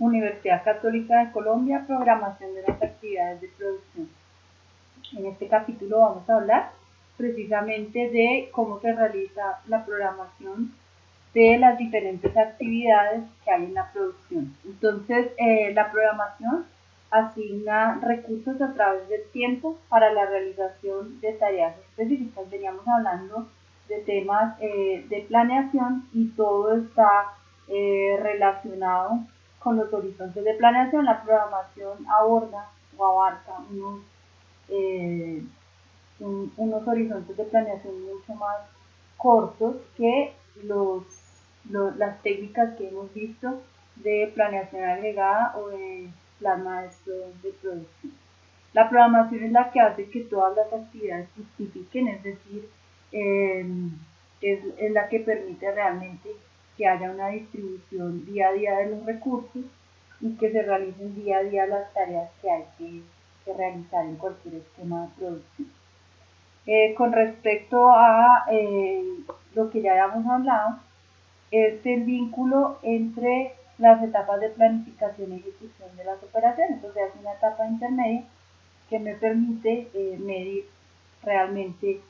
Universidad Católica de Colombia, programación de las actividades de producción. En este capítulo vamos a hablar precisamente de cómo se realiza la programación de las diferentes actividades que hay en la producción. Entonces, la programación asigna recursos a través del tiempo para la realización de tareas específicas. Veníamos hablando de temas de planeación y todo está relacionado con los horizontes de planeación. La programación aborda o abarca unos horizontes de planeación mucho más cortos que las técnicas que hemos visto de planeación agregada o de plan maestro de producción. La programación es la que hace que todas las actividades justifiquen, es decir, es la que permite realmente que haya una distribución día a día de los recursos y que se realicen día a día las tareas que hay que realizar en cualquier esquema de producción. Con respecto a lo que ya habíamos hablado, es el vínculo entre las etapas de planificación y ejecución de las operaciones, o sea, es una etapa intermedia que me permite medir realmente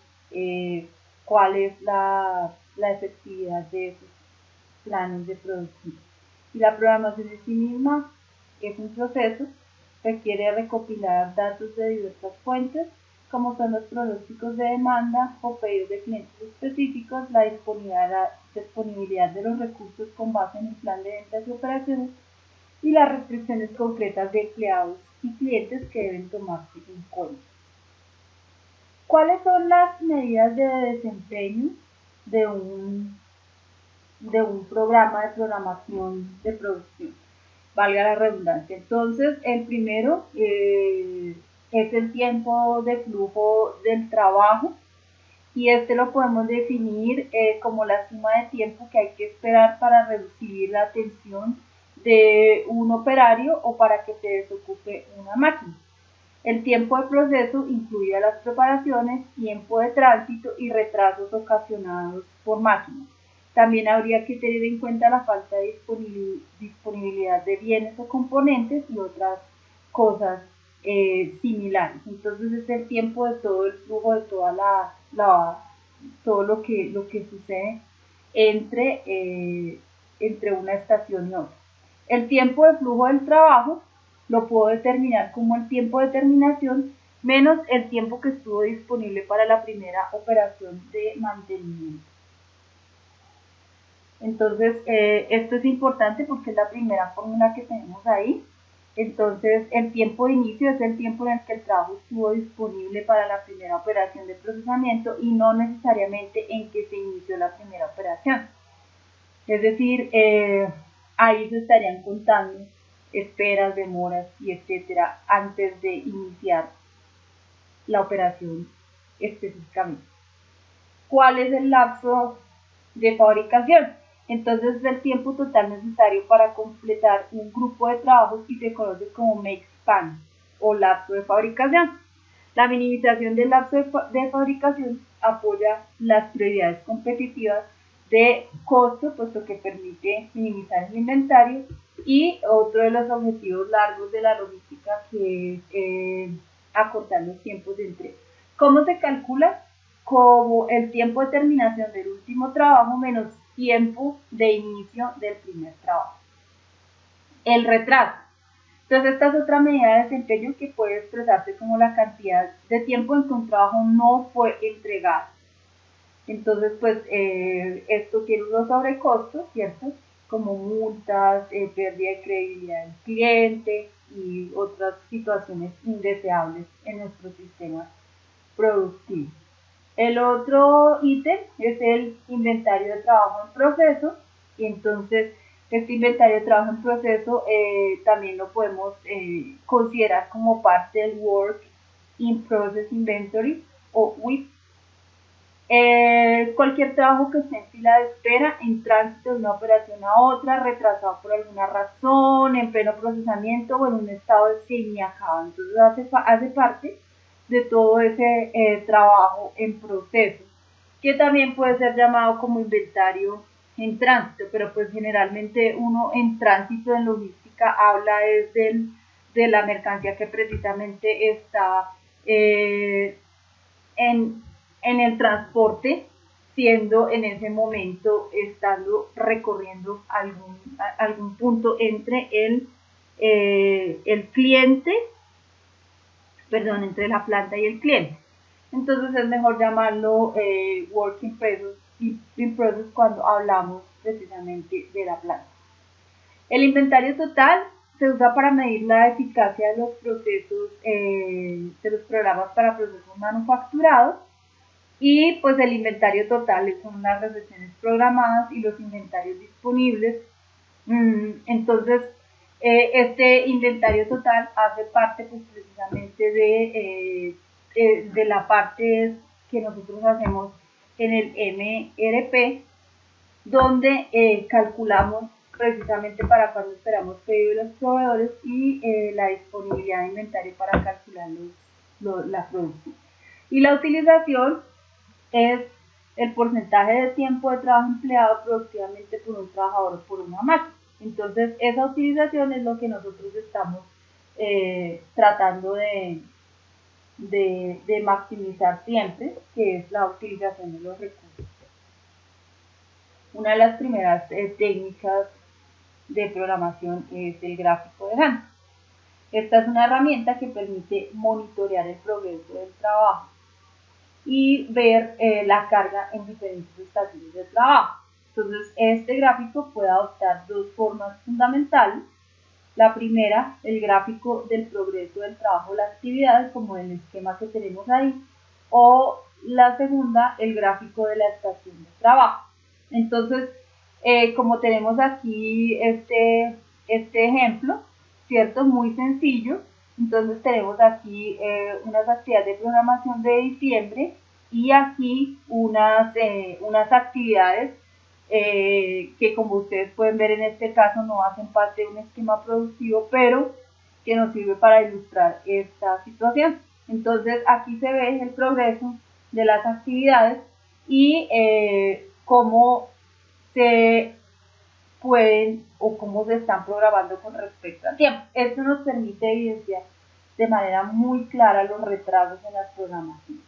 cuál es la efectividad de esos planes de producción. Y la programación en sí misma es un proceso, requiere recopilar datos de diversas fuentes, como son los pronósticos de demanda o pedidos de clientes específicos, la disponibilidad de los recursos con base en el plan de ventas y operaciones y las restricciones concretas de empleados y clientes que deben tomarse en cuenta. ¿Cuáles son las medidas de desempeño de un programa de programación de producción? Valga la redundancia. Entonces, el primero es el tiempo de flujo del trabajo y este lo podemos definir como la suma de tiempo que hay que esperar para recibir la atención de un operario o para que se desocupe una máquina. El tiempo de proceso incluye las preparaciones, tiempo de tránsito y retrasos ocasionados por máquinas. También habría que tener en cuenta la falta de disponibilidad de bienes o componentes y otras cosas similares. Entonces es el tiempo de todo el flujo, de toda todo lo que sucede entre una estación y otra. El tiempo de flujo del trabajo lo puedo determinar como el tiempo de terminación menos el tiempo que estuvo disponible para la primera operación de mantenimiento. Entonces, esto es importante porque es la primera fórmula que tenemos ahí. Entonces, el tiempo de inicio es el tiempo en el que el trabajo estuvo disponible para la primera operación de procesamiento y no necesariamente en que se inició la primera operación. Es decir, ahí se estarían contando esperas, demoras y etcétera antes de iniciar la operación específicamente. ¿Cuál es el lapso de fabricación? Entonces es el tiempo total necesario para completar un grupo de trabajos y se conoce como make span o lapso de fabricación. La minimización del lapso de fabricación apoya las prioridades competitivas de costo, puesto que permite minimizar el inventario, y otro de los objetivos largos de la logística que es acortar los tiempos de entrega. ¿Cómo se calcula? Como el tiempo de terminación del último trabajo menos tiempo de inicio del primer trabajo. El retraso. Entonces, esta es otra medida de desempeño que puede expresarse como la cantidad de tiempo en que un trabajo no fue entregado. Entonces, pues, esto tiene unos sobrecostos, ¿cierto? Como multas, pérdida de credibilidad del cliente y otras situaciones indeseables en nuestro sistema productivo. El otro ítem es el inventario de trabajo en proceso, y entonces este inventario de trabajo en proceso también lo podemos considerar como parte del Work in Process Inventory o WIP. Cualquier trabajo que esté en fila de espera, en tránsito de una operación a otra, retrasado por alguna razón, en pleno procesamiento o en un estado de semiacabado. Entonces hace parte de todo ese trabajo en proceso, que también puede ser llamado como inventario en tránsito, pero pues generalmente uno en tránsito en logística logística habla es de la mercancía que precisamente está en el transporte, siendo en ese momento, estando recorriendo algún punto entre el cliente, perdón, entre la planta y el cliente. Entonces es mejor llamarlo work in process cuando hablamos precisamente de la planta. El inventario total se usa para medir la eficacia de los procesos, de los programas para procesos manufacturados, y pues el inventario total son las recesiones programadas y los inventarios disponibles. Entonces, este inventario total hace parte pues precisamente de la parte que nosotros hacemos en el MRP, donde calculamos precisamente para cuando esperamos pedido de los proveedores y la disponibilidad de inventario para calcular la producción. Y la utilización es el porcentaje de tiempo de trabajo empleado productivamente por un trabajador o por una máquina. Entonces, esa utilización es lo que nosotros estamos tratando de maximizar siempre, que es la utilización de los recursos. Una de las primeras técnicas de programación es el gráfico de Gantt. Esta es una herramienta que permite monitorear el progreso del trabajo y ver la carga en diferentes estaciones de trabajo. Entonces, este gráfico puede adoptar dos formas fundamentales. La primera, el gráfico del progreso del trabajo o las actividades, como en el esquema que tenemos ahí, o la segunda, el gráfico de la estación de trabajo. Entonces, como tenemos aquí este ejemplo, ¿cierto? Muy sencillo. Entonces tenemos aquí unas actividades de programación de diciembre y aquí unas actividades que, como ustedes pueden ver en este caso, no hacen parte de un esquema productivo, pero que nos sirve para ilustrar esta situación. Entonces aquí se ve el progreso de las actividades y cómo se pueden o cómo se están programando con respecto al tiempo. Esto nos permite evidenciar de manera muy clara los retrasos en las programaciones.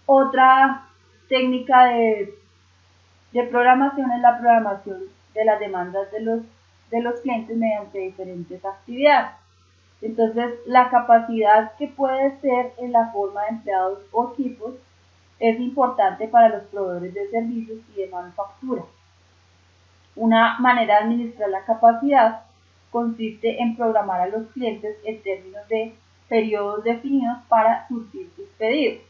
Otra técnica de programación es la programación de las demandas de los clientes mediante diferentes actividades. Entonces, la capacidad que puede ser en la forma de empleados o equipos es importante para los proveedores de servicios y de manufactura. Una manera de administrar la capacidad consiste en programar a los clientes en términos de periodos definidos para surtir sus pedidos.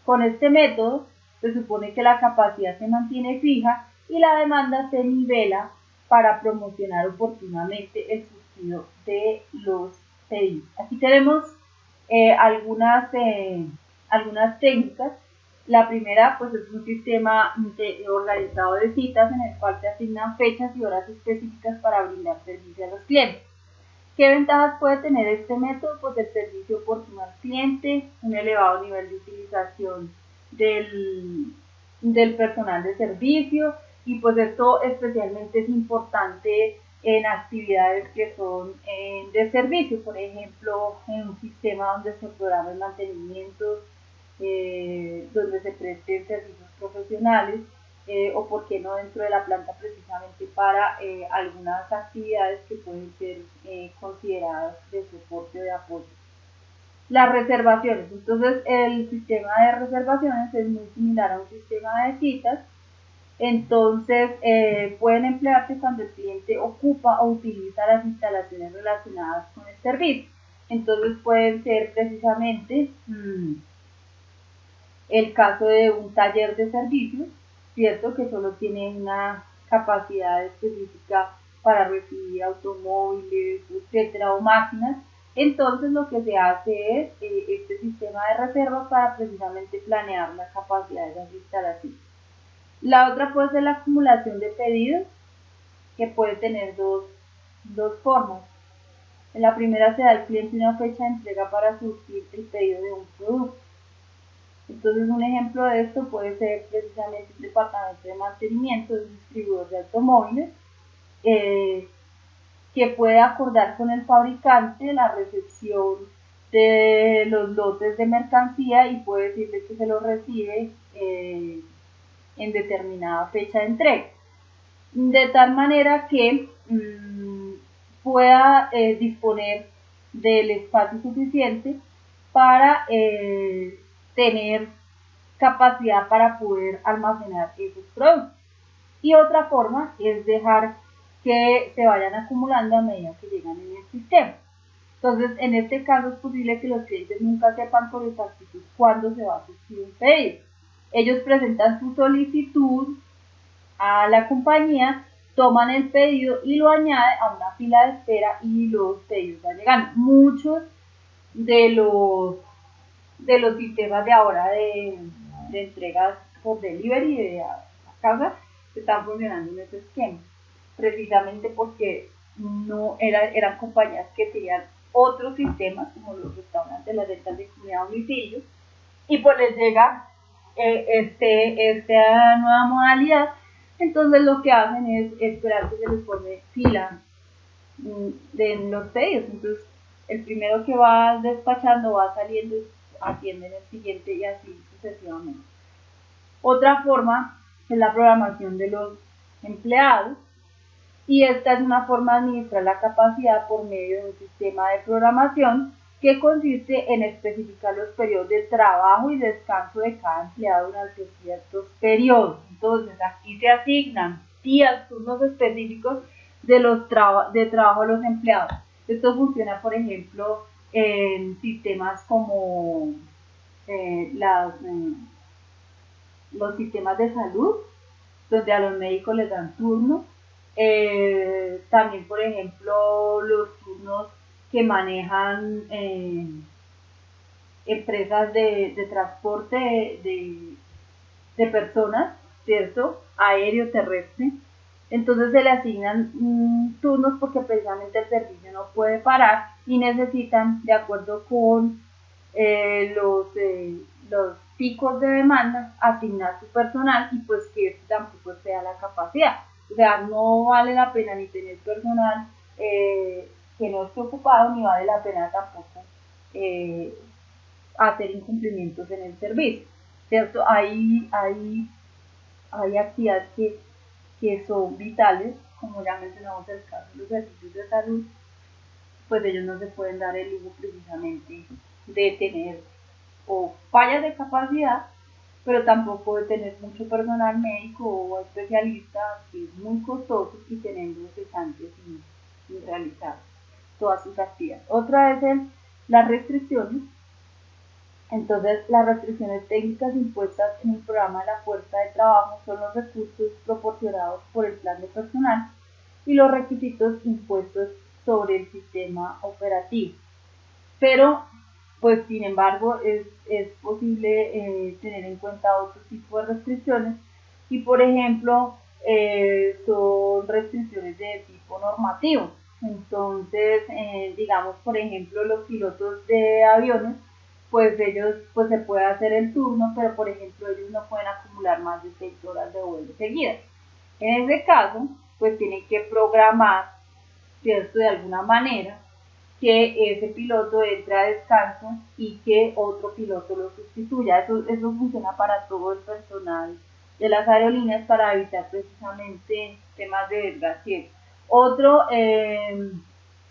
Con este método se supone que la capacidad se mantiene fija y la demanda se nivela para promocionar oportunamente el surtido de los pedidos. Aquí tenemos algunas técnicas. La primera pues es un sistema organizado de citas en el cual se asignan fechas y horas específicas para brindar servicio a los clientes. ¿Qué ventajas puede tener este método? Pues el servicio oportuno al cliente, un elevado nivel de utilización del personal de servicio, y pues esto especialmente es importante en actividades que son de servicio, por ejemplo, en un sistema donde se programa el mantenimiento, donde se presten servicios profesionales, o por qué no dentro de la planta precisamente para algunas actividades que pueden ser consideradas de soporte o de apoyo. Las reservaciones. Entonces, el sistema de reservaciones es muy similar a un sistema de citas. Entonces, pueden emplearse cuando el cliente ocupa o utiliza las instalaciones relacionadas con el servicio. Entonces, pueden ser precisamente el caso de un taller de servicios, ¿cierto? Que solo tiene una capacidad específica para recibir automóviles, etcétera, o máquinas. Entonces lo que se hace es este sistema de reservas para precisamente planear la capacidad de las instalaciones. La otra puede ser la acumulación de pedidos, que puede tener dos formas. En la primera se da al cliente una fecha de entrega para surtir el pedido de un producto. Entonces un ejemplo de esto puede ser precisamente el departamento de mantenimiento de un distribuidor de automóviles, que puede acordar con el fabricante la recepción de los lotes de mercancía y puede decirle que se los recibe en determinada fecha de entrega, de tal manera que pueda disponer del espacio suficiente para tener capacidad para poder almacenar esos productos. Y otra forma es dejar que se vayan acumulando a medida que llegan en el sistema. Entonces, en este caso es posible que los clientes nunca sepan con exactitud cuándo se va a surtir un pedido. Ellos presentan su solicitud a la compañía, toman el pedido y lo añaden a una fila de espera y los pedidos van llegando. Muchos de los sistemas de ahora de entregas por delivery de a casa están funcionando en ese esquema, precisamente porque no eran compañías que tenían otros sistemas como los restaurantes, las rentas de comida a domicilio, y pues les llega esta nueva modalidad. Entonces lo que hacen es esperar que se les pone fila de los pedidos. Entonces el primero que va despachando va saliendo y atienden el siguiente y así sucesivamente. Otra forma es la programación de los empleados, y esta es una forma de administrar la capacidad por medio de un sistema de programación que consiste en especificar los periodos de trabajo y descanso de cada empleado durante ciertos periodos. Entonces aquí se asignan días, turnos específicos de trabajo a los empleados. Esto funciona, por ejemplo, en sistemas como los sistemas de salud, donde a los médicos les dan turnos. También, por ejemplo, los turnos que manejan empresas de transporte de personas, ¿cierto? Aéreo, terrestre. Entonces se le asignan turnos porque precisamente el servicio no puede parar y necesitan, de acuerdo con los picos de demanda, asignar su personal y pues que tampoco sea la capacidad. O sea, no vale la pena ni tener personal que no esté ocupado, ni vale la pena tampoco hacer incumplimientos en el servicio, ¿cierto? Hay actividades que son vitales, como ya mencionamos el caso de los servicios de salud, pues ellos no se pueden dar el lujo precisamente de tener o fallas de capacidad, pero tampoco de tener mucho personal médico o especialista, que es muy costoso, y teniendo cesantes sin realizar todas sus actividades. Otra es las restricciones. Entonces, las restricciones técnicas impuestas en el programa de la fuerza de trabajo son los recursos proporcionados por el plan de personal y los requisitos impuestos sobre el sistema operativo. Pero, pues, sin embargo, es posible tener en cuenta otro tipo de restricciones y, por ejemplo, son restricciones de tipo normativo. Entonces, digamos, por ejemplo, los pilotos de aviones, pues ellos, pues se puede hacer el turno, pero por ejemplo ellos no pueden acumular más de 6 horas de vuelo seguidas. En ese caso, pues tienen que programar, ¿cierto? De alguna manera, que ese piloto entre a descanso y que otro piloto lo sustituya. Eso funciona para todo el personal de las aerolíneas para evitar precisamente temas de desgaste. Otro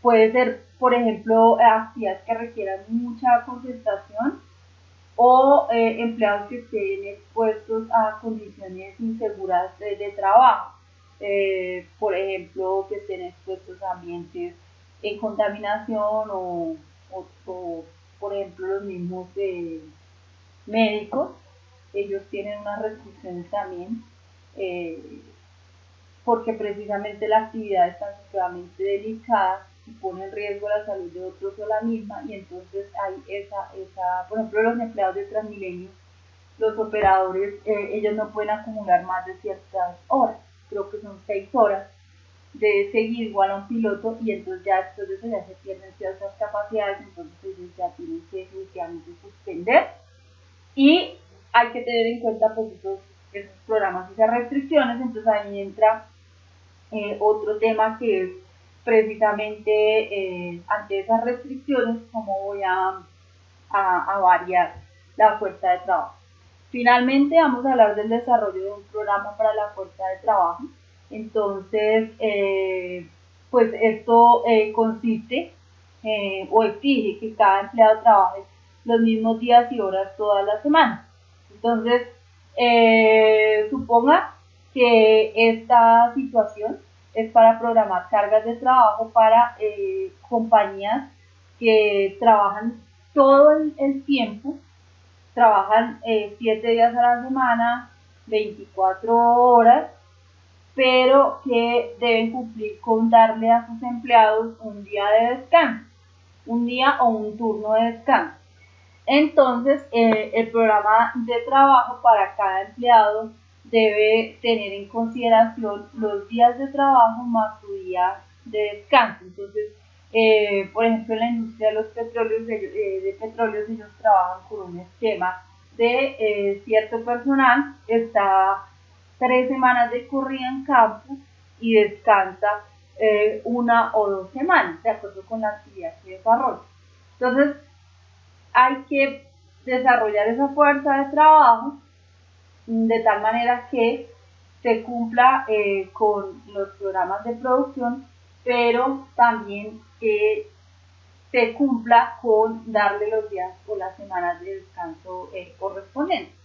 puede ser, por ejemplo, actividades que requieran mucha concentración o empleados que estén expuestos a condiciones inseguras de trabajo. Por ejemplo, que estén expuestos a ambientes en contaminación o por ejemplo, los mismos médicos, ellos tienen unas restricciones también, porque precisamente la actividad es tan supremamente delicada y pone en riesgo la salud de otros o la misma, y entonces hay por ejemplo, los empleados de Transmilenio, los operadores, ellos no pueden acumular más de ciertas horas, creo que son 6 horas de seguir igual a un piloto, y entonces ya después de eso ya se pierden ciertas capacidades, entonces ellos ya tienen que definitivamente suspender y hay que tener en cuenta pues esos programas y esas restricciones. Entonces ahí entra otro tema que es precisamente ante esas restricciones cómo voy a variar la fuerza de trabajo. Finalmente vamos a hablar del desarrollo de un programa para la fuerza de trabajo. Entonces, pues esto consiste o exige que cada empleado trabaje los mismos días y horas todas las semanas. Entonces, suponga que esta situación es para programar cargas de trabajo para compañías que trabajan todo el tiempo, trabajan 7 días a la semana, 24 horas, pero que deben cumplir con darle a sus empleados un día de descanso, un día o un turno de descanso. Entonces, el programa de trabajo para cada empleado debe tener en consideración los días de trabajo más su día de descanso. Entonces, por ejemplo, en la industria de los petróleos, ellos trabajan con un esquema de cierto personal, está 3 semanas de corrida en campo y descansa 1 o 2 semanas, de acuerdo con la actividad que desarrolla. Entonces, hay que desarrollar esa fuerza de trabajo de tal manera que se cumpla con los programas de producción, pero también que se cumpla con darle los días o las semanas de descanso correspondientes.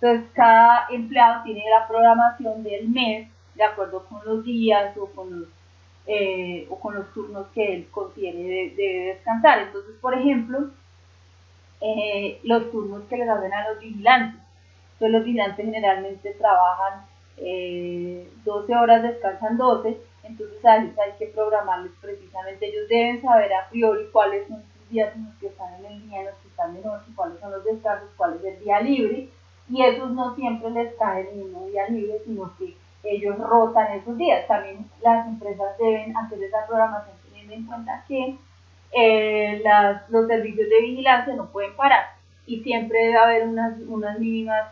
Entonces, cada empleado tiene la programación del mes de acuerdo con los días o con los turnos que él considere debe descansar. Entonces, por ejemplo, los turnos que les hacen a los vigilantes. Entonces los vigilantes generalmente trabajan 12 horas, descansan 12, entonces a ellos hay que programarles precisamente, ellos deben saber a priori cuáles son sus días en los que están en el día, en los que están de noche, cuáles son los descansos, cuál es el día libre, y esos no siempre les cae el mismo día libre, sino que ellos rotan esos días. También las empresas deben hacer esa programación teniendo en cuenta que los servicios de vigilancia no pueden parar y siempre debe haber unas mínimas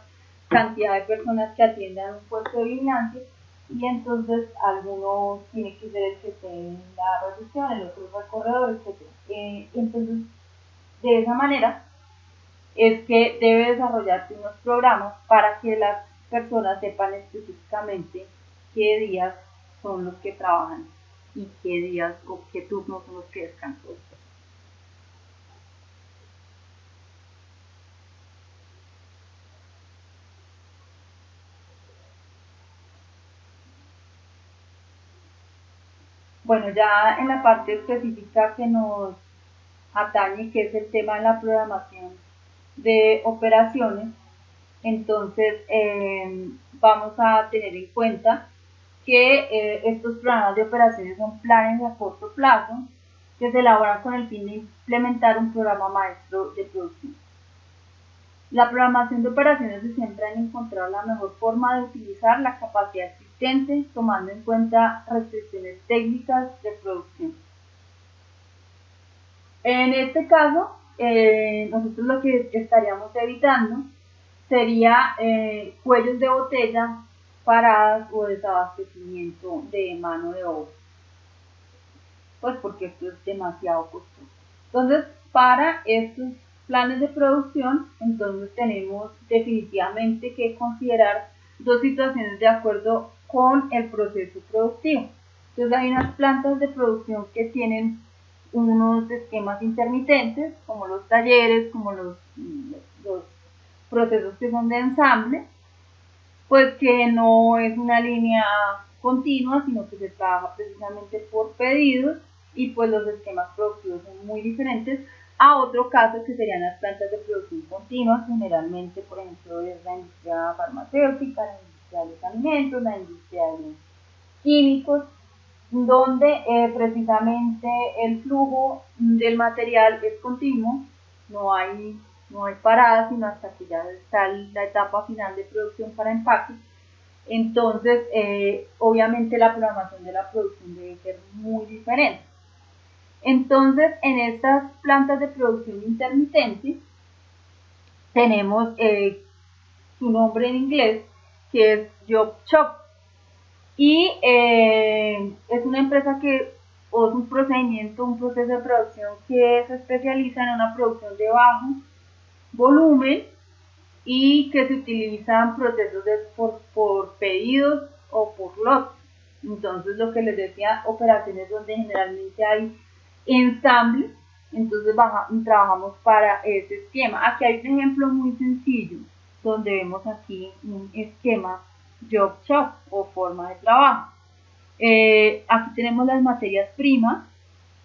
cantidad de personas que atiendan un puesto de vigilancia, y entonces alguno tiene que ser el que esté en la recepción, el otro es el corredor, etc. Entonces, de esa manera es que debe desarrollarse unos programas para que las personas sepan específicamente qué días son los que trabajan y qué días o qué turnos son los que descansan. Bueno, ya en la parte específica que nos atañe, que es el tema de la programación de operaciones, entonces vamos a tener en cuenta que estos programas de operaciones son planes a corto plazo que se elaboran con el fin de implementar un programa maestro de producción. La programación de operaciones se centra en encontrar la mejor forma de utilizar la capacidad existente, tomando en cuenta restricciones técnicas de producción. En este caso, nosotros lo que estaríamos evitando sería cuellos de botella, paradas o desabastecimiento de mano de obra, pues porque esto es demasiado costoso. Entonces, para estos planes de producción, entonces tenemos definitivamente que considerar dos situaciones de acuerdo con el proceso productivo. Entonces hay unas plantas de producción que tienen unos esquemas intermitentes, como los talleres, como los procesos que son de ensamble, pues que no es una línea continua, sino que se trabaja precisamente por pedidos, y pues los esquemas productivos son muy diferentes a otro caso que serían las plantas de producción continua. Generalmente, por ejemplo, es la industria farmacéutica, la industria de los alimentos, la industria de los químicos, donde precisamente el flujo del material es continuo, no hay parada, sino hasta que ya está la etapa final de producción para empaque. Entonces, obviamente la programación de la producción debe ser muy diferente. Entonces, en estas plantas de producción intermitente, tenemos su nombre en inglés, que es Job Shop. Y es una empresa o es un procedimiento, un proceso de producción que se especializa en una producción de bajo volumen y que se utilizan procesos por pedidos o por lotes. Entonces, lo que les decía, operaciones donde generalmente hay ensamble, entonces trabajamos para ese esquema. Aquí hay un ejemplo muy sencillo, donde vemos aquí un esquema job shop o forma de trabajo. Aquí tenemos las materias primas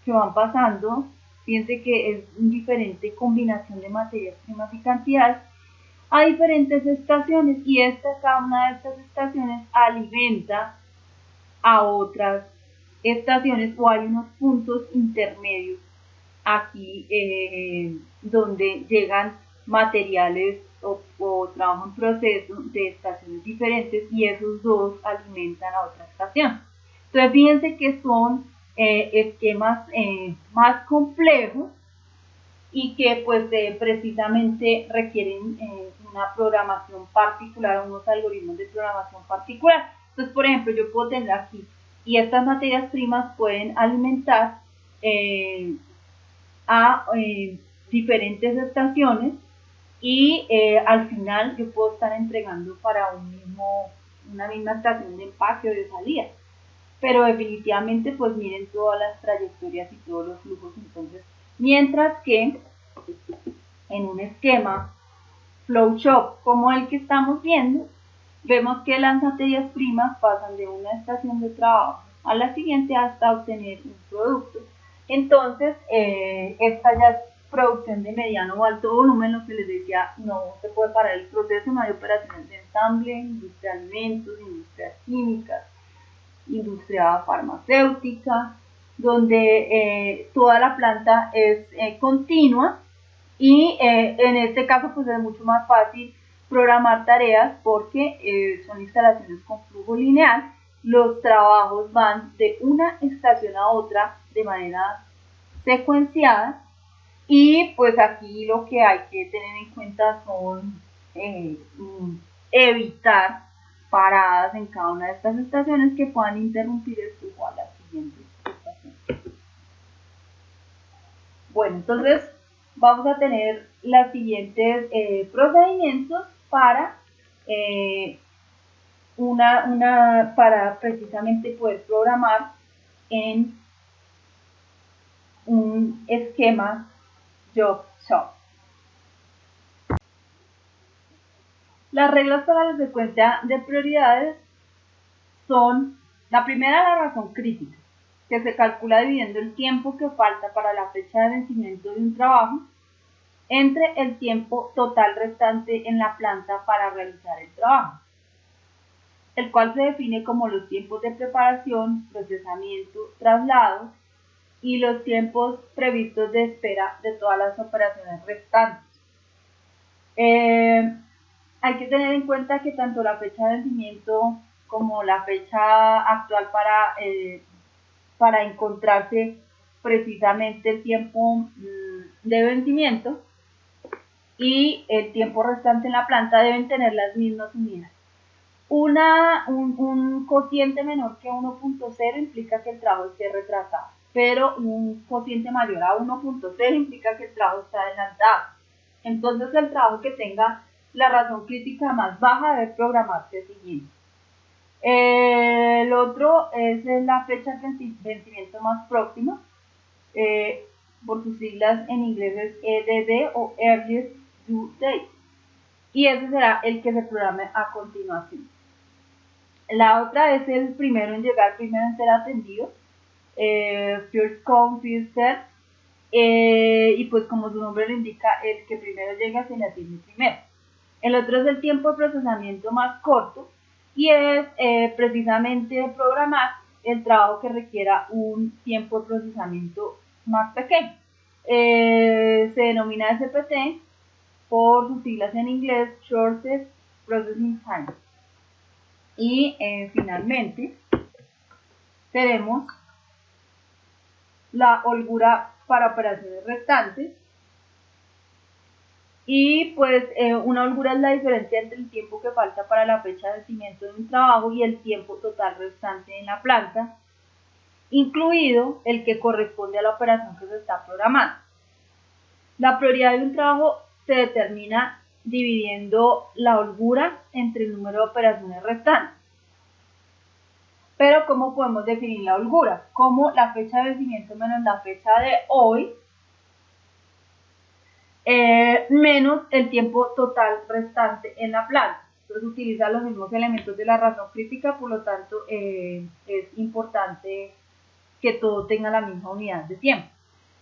que van pasando. Fíjense que es una diferente combinación de materias primas y cantidades a diferentes estaciones, y cada una de estas estaciones alimenta a otras estaciones, o hay unos puntos intermedios aquí donde llegan materiales o trabajan procesos de estaciones diferentes, y esos dos alimentan a otra estación. Entonces fíjense que son esquemas más complejos y que pues precisamente requieren una programación particular, unos algoritmos de programación particular. Entonces, por ejemplo, yo puedo tener aquí, y estas materias primas pueden alimentar a diferentes estaciones, y al final yo puedo estar entregando para una misma estación de empaque o de salida. Pero definitivamente pues miren todas las trayectorias y todos los flujos. Entonces, mientras que en un esquema flowchart como el que estamos viendo, vemos que las materias primas pasan de una estación de trabajo a la siguiente hasta obtener un producto. Entonces, esta ya es producción de mediano o alto volumen, lo que les decía, no se puede parar el proceso, no hay operaciones de ensamble, industria de alimentos, industria química, industria farmacéutica, donde toda la planta es continua, y en este caso pues es mucho más fácil programar tareas porque son instalaciones con flujo lineal. Los trabajos van de una estación a otra de manera secuenciada, y pues aquí lo que hay que tener en cuenta son evitar paradas en cada una de estas estaciones que puedan interrumpir el flujo a la siguiente estación. Bueno, entonces vamos a tener los siguientes procedimientos para para precisamente poder programar en un esquema job shop. Las reglas para la secuencia de prioridades son: la primera, la razón crítica, que se calcula dividiendo el tiempo que falta para la fecha de vencimiento de un trabajo entre el tiempo total restante en la planta para realizar el trabajo, el cual se define como los tiempos de preparación, procesamiento, traslado y los tiempos previstos de espera de todas las operaciones restantes. Hay que tener en cuenta que tanto la fecha de vencimiento como la fecha actual para encontrarse precisamente el tiempo de vencimiento y el tiempo restante en la planta deben tener las mismas unidades. Un cociente menor que 1.0 implica que el trabajo esté retrasado, pero un cociente mayor a 1.0 implica que el trabajo está adelantado. Entonces, el trabajo que tenga la razón crítica más baja debe programarse siguiente. El otro es la fecha de vencimiento más próxima, por sus siglas en inglés es EDD o Earliest Due Date, y ese será el que se programe a continuación. La otra es el primero en llegar, primero en ser atendido, first come, first served, y pues como su nombre lo indica, el que primero llega se le atiende primero. El otro es el tiempo de procesamiento más corto, y es precisamente programar el trabajo que requiera un tiempo de procesamiento más pequeño. Se denomina SPT por sus siglas en inglés, Shortest Processing Time. Y finalmente tenemos la holgura para operaciones restantes, Y pues una holgura es la diferencia entre el tiempo que falta para la fecha de vencimiento de un trabajo y el tiempo total restante en la planta, incluido el que corresponde a la operación que se está programando. La prioridad de un trabajo se determina dividiendo la holgura entre el número de operaciones restantes. Pero ¿cómo podemos definir la holgura? Como la fecha de vencimiento menos la fecha de hoy, menos el tiempo total restante en la planta. Entonces utiliza los mismos elementos de la razón crítica, por lo tanto es importante que todo tenga la misma unidad de tiempo.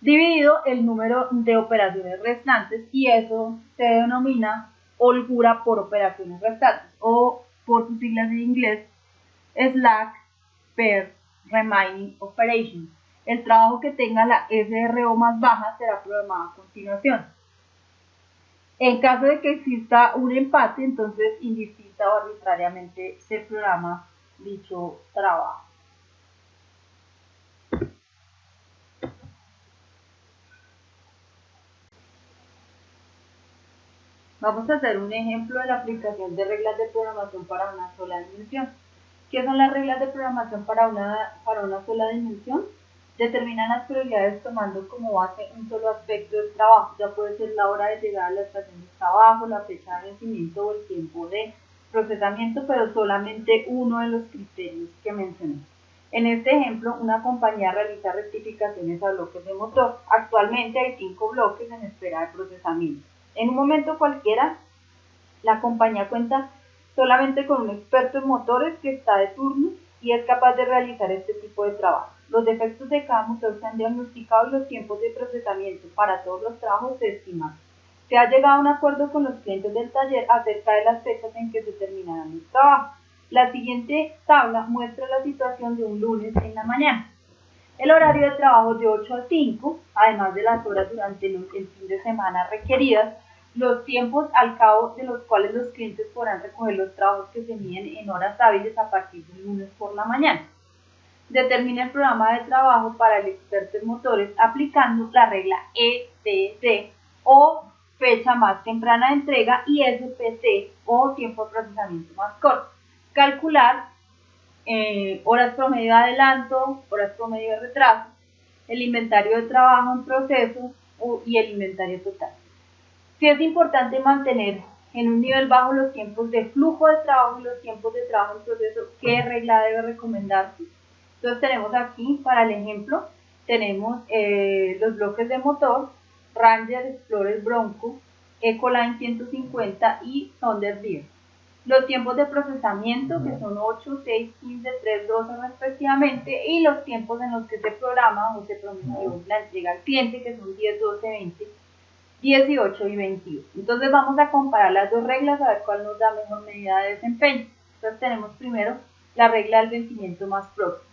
Dividido el número de operaciones restantes, y eso se denomina holgura por operaciones restantes, o por sus siglas en inglés, slack per remaining operation. El trabajo que tenga la SRO más baja será programado a continuación. En caso de que exista un empate, entonces indistinta o arbitrariamente se programa dicho trabajo. Vamos a hacer un ejemplo de la aplicación de reglas de programación para una sola dimensión. ¿Qué son las reglas de programación para una sola dimensión? Determinan las prioridades tomando como base un solo aspecto del trabajo. Ya puede ser la hora de llegar a la estación de trabajo, la fecha de vencimiento o el tiempo de procesamiento, pero solamente uno de los criterios que mencioné. En este ejemplo, una compañía realiza rectificaciones a bloques de motor. Actualmente hay 5 bloques en espera de procesamiento. En un momento cualquiera, la compañía cuenta solamente con un experto en motores que está de turno y es capaz de realizar este tipo de trabajo. Los defectos de cada motor se han diagnosticado y los tiempos de procesamiento para todos los trabajos se estiman. Se ha llegado a un acuerdo con los clientes del taller acerca de las fechas en que se terminarán los trabajos. La siguiente tabla muestra la situación de un lunes en la mañana. El horario de trabajo es de 8 a 5, además de las horas durante el fin de semana requeridas, los tiempos al cabo de los cuales los clientes podrán recoger los trabajos que se miden en horas hábiles a partir del lunes por la mañana. Determina el programa de trabajo para el experto en motores aplicando la regla ETC o fecha más temprana de entrega y SPC o tiempo de procesamiento más corto. Calcular horas promedio de adelanto, horas promedio de retraso, el inventario de trabajo en proceso y el inventario total. Sí es importante mantener en un nivel bajo los tiempos de flujo de trabajo y los tiempos de trabajo en proceso. ¿Qué regla debe recomendarse? Entonces tenemos aquí, para el ejemplo, tenemos los bloques de motor, Ranger, Explorer, Bronco, Ecoline 150 y Thunderbird. Los tiempos de procesamiento, que son 8, 6, 15, 3, 12 respectivamente, y los tiempos en los que se programa o se prometió la entrega al cliente, que son 10, 12, 20, 18 y 21. Entonces vamos a comparar las dos reglas a ver cuál nos da mejor medida de desempeño. Entonces tenemos primero la regla del vencimiento más próximo.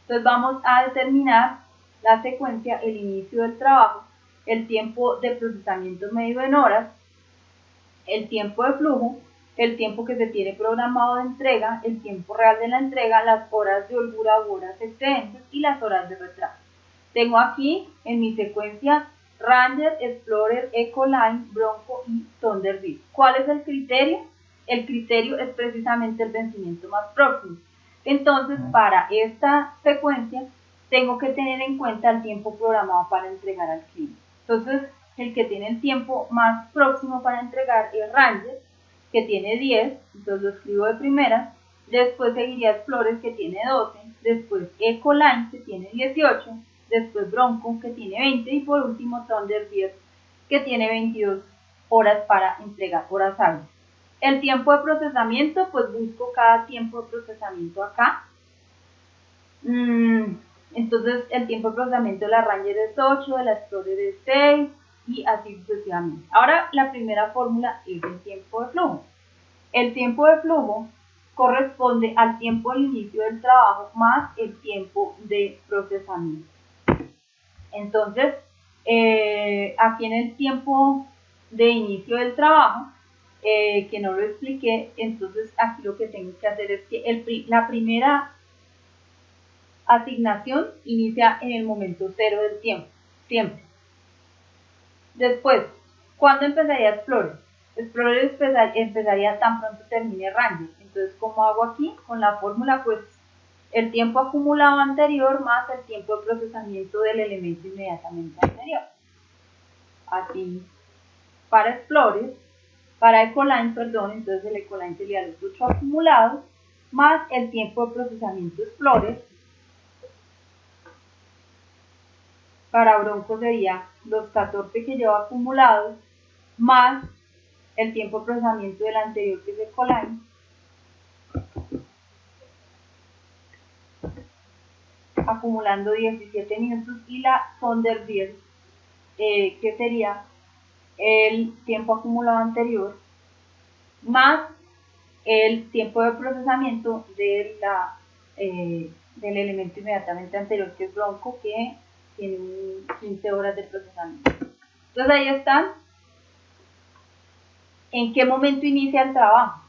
Entonces vamos a determinar la secuencia, el inicio del trabajo, el tiempo de procesamiento medido en horas, el tiempo de flujo, el tiempo que se tiene programado de entrega, el tiempo real de la entrega, las horas de holgura u horas excedentes y las horas de retraso. Tengo aquí en mi secuencia Ranger, Explorer, Ecoline, Bronco y Thunderbird. ¿Cuál es el criterio? El criterio es precisamente el vencimiento más próximo. Entonces, para esta secuencia, tengo que tener en cuenta el tiempo programado para entregar al cliente. Entonces, el que tiene el tiempo más próximo para entregar es Ranger, que tiene 10, entonces lo escribo de primera. Después seguiría Explorer, que tiene 12, después Ecoline, que tiene 18, después Bronco, que tiene 20, y por último Thunderbird, que tiene 22 horas para entregar horas hábiles. El tiempo de procesamiento, pues busco cada tiempo de procesamiento acá. Entonces el tiempo de procesamiento de la Ranger es 8, de la Explorer es 6 y así sucesivamente. Ahora la primera fórmula es el tiempo de flujo. El tiempo de flujo corresponde al tiempo del inicio del trabajo más el tiempo de procesamiento. Entonces, aquí en el tiempo de inicio del trabajo, que no lo expliqué, entonces aquí lo que tengo que hacer es que la primera asignación inicia en el momento cero del tiempo, siempre. Después, ¿Cuándo empezaría Explorer? Explorer empezaría tan pronto termine Ranger. Entonces, ¿cómo hago aquí? Con la fórmula, pues, el tiempo acumulado anterior más el tiempo de procesamiento del elemento inmediatamente anterior. Así, para Explorer, para Ecoline, perdón, entonces el Ecoline sería los 8 acumulados más el tiempo de procesamiento Explorer. Para Bronco sería los 14 que lleva acumulados más el tiempo de procesamiento del anterior, que es Ecoline, acumulando 17 minutos, y la Thunderbird, que sería el tiempo acumulado anterior más el tiempo de procesamiento de del elemento inmediatamente anterior, que es Bronco, que tiene 15 horas de procesamiento. Entonces ahí están en qué momento inicia el trabajo.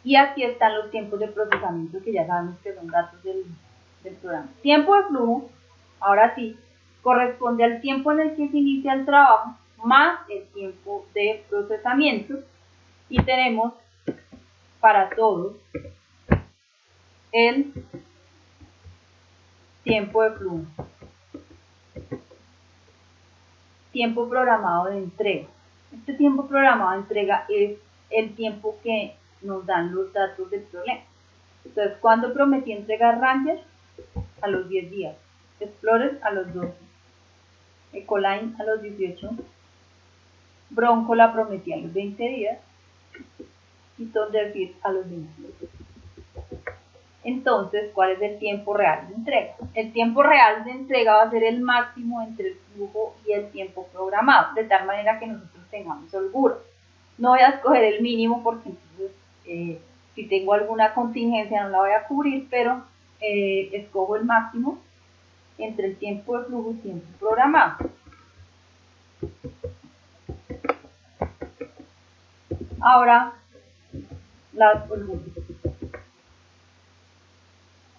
Y aquí están los tiempos de procesamiento, que ya sabemos que son datos del programa. Tiempo de flujo, ahora sí, corresponde al tiempo en el que se inicia el trabajo más el tiempo de procesamiento. Y tenemos para todos el tiempo de flujo. Tiempo programado de entrega. Este tiempo programado de entrega es el tiempo que nos dan los datos del problema. Entonces, ¿cuándo prometí entregar Ranger? A los 10 días. Explorer a los 12. Ecoline a los 18. Bronco la prometí a los 20 días. Y Thunderbird a los 28. Entonces, ¿cuál es el tiempo real de entrega? El tiempo real de entrega va a ser el máximo entre el flujo y el tiempo programado, de tal manera que nosotros tengamos holgura. No voy a escoger el mínimo porque entonces, si tengo alguna contingencia no la voy a cubrir, pero escojo el máximo entre el tiempo de flujo y tiempo programado. Ahora, las holguras.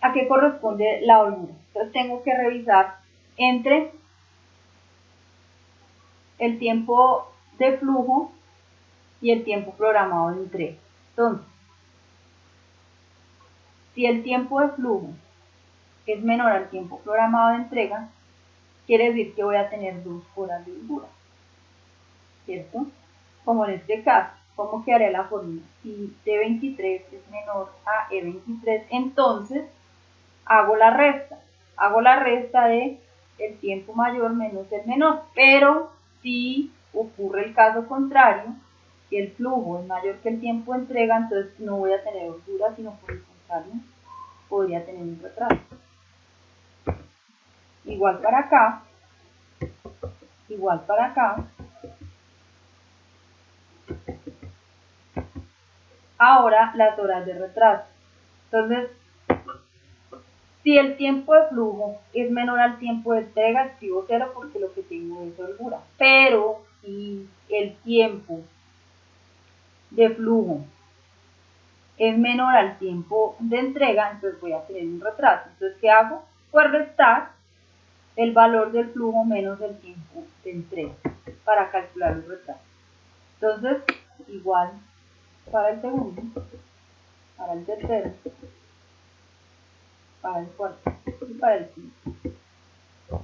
¿A qué corresponde la holgura? Entonces tengo que revisar entre el tiempo de flujo y el tiempo programado de entrega. Entonces, si el tiempo de flujo es menor al tiempo programado de entrega, quiere decir que voy a tener 2 horas de holgura, ¿cierto? Como en este caso, ¿cómo quedaría la fórmula? Si T23 es menor a E23, entonces hago la resta de el tiempo mayor menos el menor, pero si ocurre el caso contrario, que el flujo es mayor que el tiempo de entrega, entonces no voy a tener holgura, sino por el contrario, podría tener un retraso. Igual para acá, igual para acá. Ahora las horas de retraso. Entonces, si el tiempo de flujo es menor al tiempo de entrega, escribo 0 porque lo que tengo es holgura. Pero si el tiempo de flujo es menor al tiempo de entrega, entonces voy a tener un retraso. Entonces, ¿qué hago? Pues restar el valor del flujo menos el tiempo de entrega para calcular el retraso. Entonces, igual para el segundo, para el tercero, para el cuarto y para el quinto.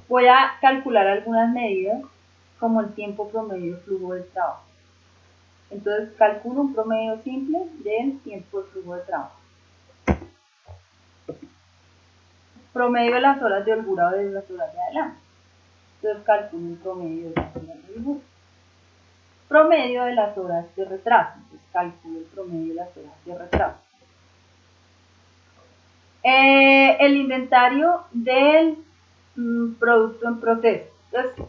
Voy a calcular algunas medidas como el tiempo promedio de flujo del trabajo. Entonces calculo un promedio simple del tiempo de flujo de trabajo. Promedio de las horas de holgura o de las horas de adelanto. Entonces calculo un promedio de las horas de holgura. Promedio de las horas de retraso. Entonces calculo el promedio de las horas de retraso. El inventario del producto en proceso. Entonces,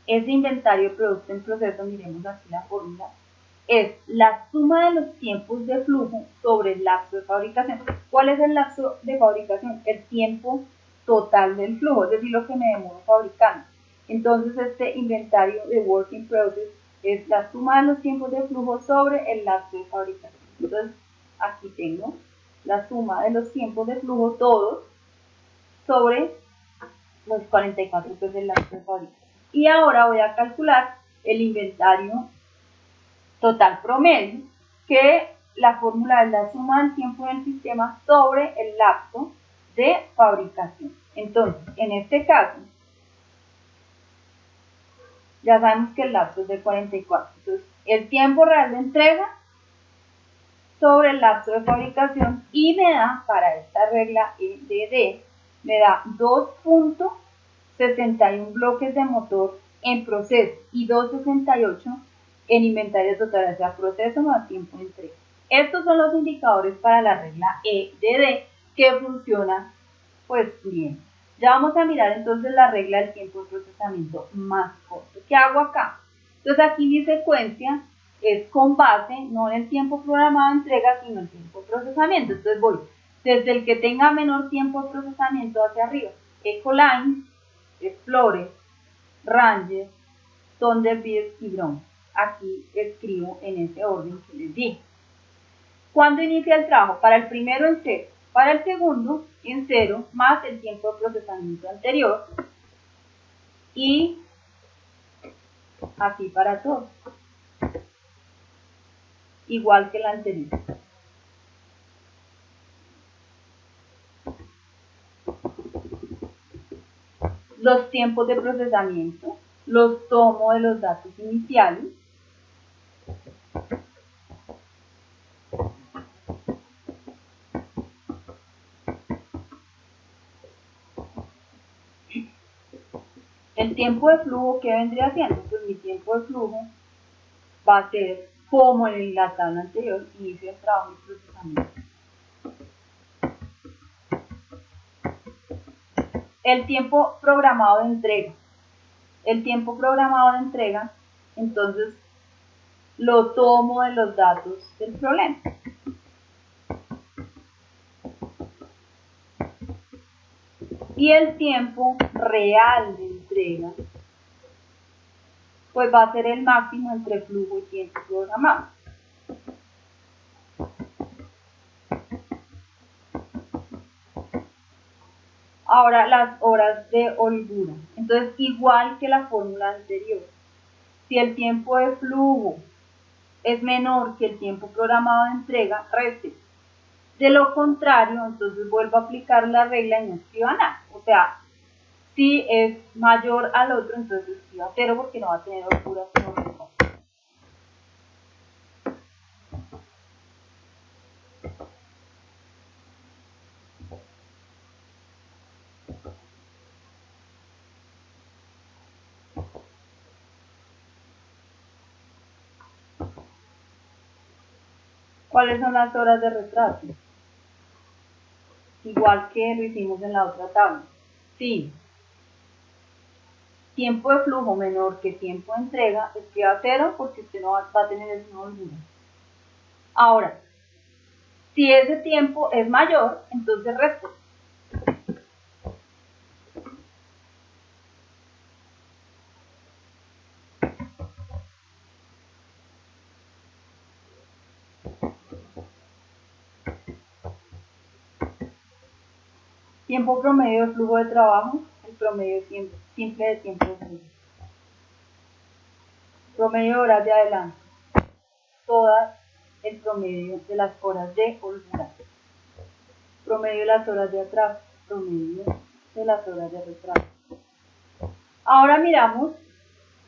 ese inventario de producto en proceso, miremos aquí la fórmula, es la suma de los tiempos de flujo sobre el lapso de fabricación. ¿Cuál es el lapso de fabricación? El tiempo total del flujo, es decir, lo que me demoro fabricando. Entonces, este inventario de work in process es la suma de los tiempos de flujo sobre el lapso de fabricación. Entonces, aquí tengo la suma de los tiempos de flujo todos sobre los 44 que es el lapso de fabricación. Y ahora voy a calcular el inventario total promedio, que la fórmula es la suma del tiempo en el sistema sobre el lapso de fabricación. Entonces, en este caso, ya sabemos que el lapso es de 44. Entonces, el tiempo real de entrega sobre el lapso de fabricación, y me da, para esta regla EDD, me da 2.61 bloques de motor en proceso y 2.68 en inventario total, o sea, proceso más tiempo de entrega. Estos son los indicadores para la regla EDD que funcionan pues bien. Ya vamos a mirar entonces la regla del tiempo de procesamiento más corto. ¿Qué hago acá? Entonces aquí mi secuencia es con base no en el tiempo programado de entrega, sino en el tiempo de procesamiento. Entonces voy desde el que tenga menor tiempo de procesamiento hacia arriba. Ecoline, Explorer, Ranger, Thunderbird y Bronco. Aquí escribo en ese orden que les dije. ¿Cuándo inicia el trabajo? Para el primero en 0, para el segundo en 0, más el tiempo de procesamiento anterior, y así para todos, igual que el anterior. Los tiempos de procesamiento los tomo de los datos iniciales. El tiempo de flujo, ¿qué vendría siendo? Pues mi tiempo de flujo va a ser, como en la tabla anterior, inicio del trabajo y procesamiento. El tiempo programado de entrega. El tiempo programado de entrega, entonces, lo tomo de los datos del problema. Y el tiempo real de entrega, pues va a ser el máximo entre flujo y tiempo programado. Ahora las horas de holgura. Entonces, igual que la fórmula anterior, si el tiempo de flujo es menor que el tiempo programado de entrega, reste. De lo contrario, entonces vuelvo a aplicar la regla y no escriba nada. O sea, si es mayor al otro, entonces escriba 0 porque no va a tener holgura sino respuesta. ¿Cuáles son las horas de retraso? Igual que lo hicimos en la otra tabla. Sí. Tiempo de flujo menor que tiempo de entrega, escriba 0 porque usted no va a tener esa holgura. Ahora, si ese tiempo es mayor, entonces reste. Tiempo promedio de flujo de trabajo, el promedio simple de tiempo de flujo. Promedio de horas de adelanto, todas el promedio de las horas de holgura. Promedio de las horas de atraso, promedio de las horas de retraso. Ahora miramos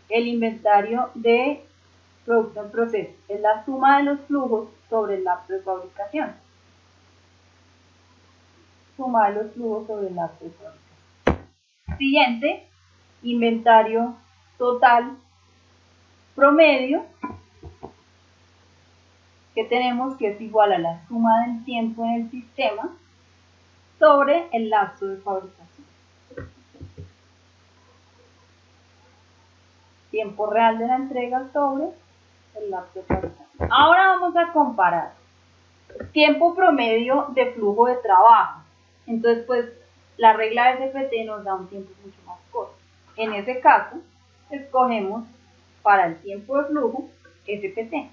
el inventario de producto en proceso. Es la suma de los flujos sobre el lapso de fabricación. Suma de los flujos sobre el lapso de fabricación. Siguiente, inventario total promedio, que tenemos que es igual a la suma del tiempo en el sistema sobre el lapso de fabricación. Tiempo real de la entrega sobre el lapso de fabricación. Ahora vamos a comparar tiempo promedio de flujo de trabajo. Entonces, pues, la regla de SPT nos da un tiempo mucho más corto. En ese caso, escogemos para el tiempo de flujo SPT.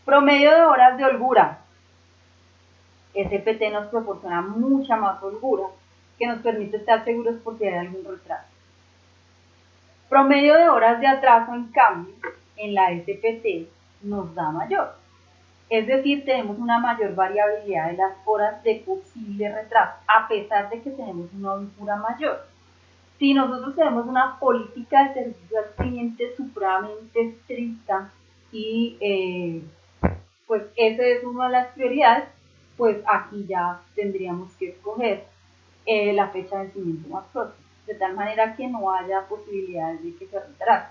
Promedio de horas de holgura. SPT nos proporciona mucha más holgura, que nos permite estar seguros por si hay algún retraso. Promedio de horas de atraso, en cambio, en la SPT nos da mayor. Es decir, tenemos una mayor variabilidad de las horas de posible retraso, a pesar de que tenemos una holgura mayor. Si nosotros tenemos una política de servicio al cliente supremamente estricta y pues esa es una de las prioridades, pues aquí ya tendríamos que escoger la fecha de vencimiento más próxima, de tal manera que no haya posibilidades de que se retrase.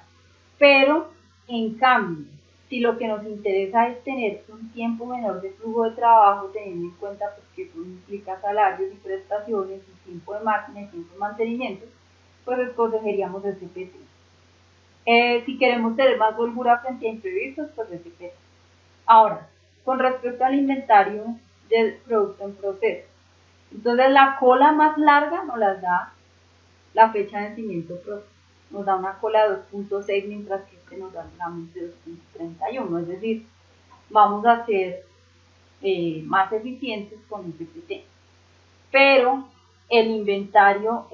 Pero, en cambio, si lo que nos interesa es tener un tiempo menor de flujo de trabajo, teniendo en cuenta pues, que eso implica salarios y prestaciones, y tiempo de máquina y tiempo de mantenimiento, pues escogeríamos SPT. Si queremos tener más holgura frente a imprevistos, pues SPT. Ahora, con respecto al inventario del producto en proceso, entonces la cola más larga nos la da la fecha de vencimiento próximo. Nos da una cola de 2.6, mientras que este nos da solamente 2.31. Es decir, vamos a ser más eficientes con el PPT. Pero el inventario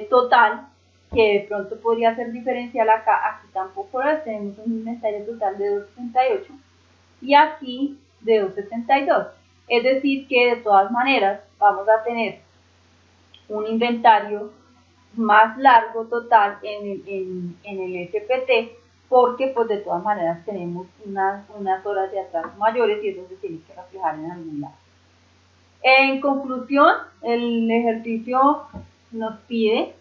total, que de pronto podría ser diferencial acá, aquí tampoco lo es. Tenemos un inventario total de 2.68 y aquí de 2.72. Es decir, que de todas maneras vamos a tener un inventario más largo total en el SPT, porque pues de todas maneras tenemos unas horas de atraso mayores y eso se tiene que reflejar en algún lado. En conclusión, el ejercicio nos pide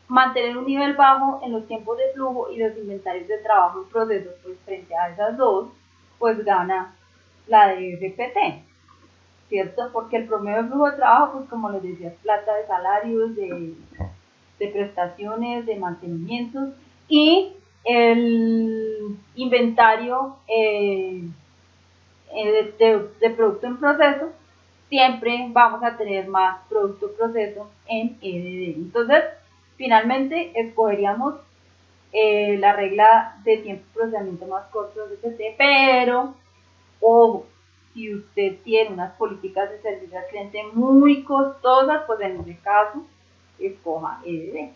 mantener un nivel bajo en los tiempos de flujo y los inventarios de trabajo en procesos. Pues frente a esas dos, pues gana la de SPT, ¿cierto? Porque el promedio de flujo de trabajo, pues como les decía, es plata de salarios, de prestaciones, de mantenimientos, y el inventario de producto en proceso, siempre vamos a tener más producto proceso en EDD. Entonces, finalmente escogeríamos la regla de tiempo de procesamiento más corto de SPT, pero ojo, si usted tiene unas políticas de servicio al cliente muy costosas, pues en ese caso escoja EDD.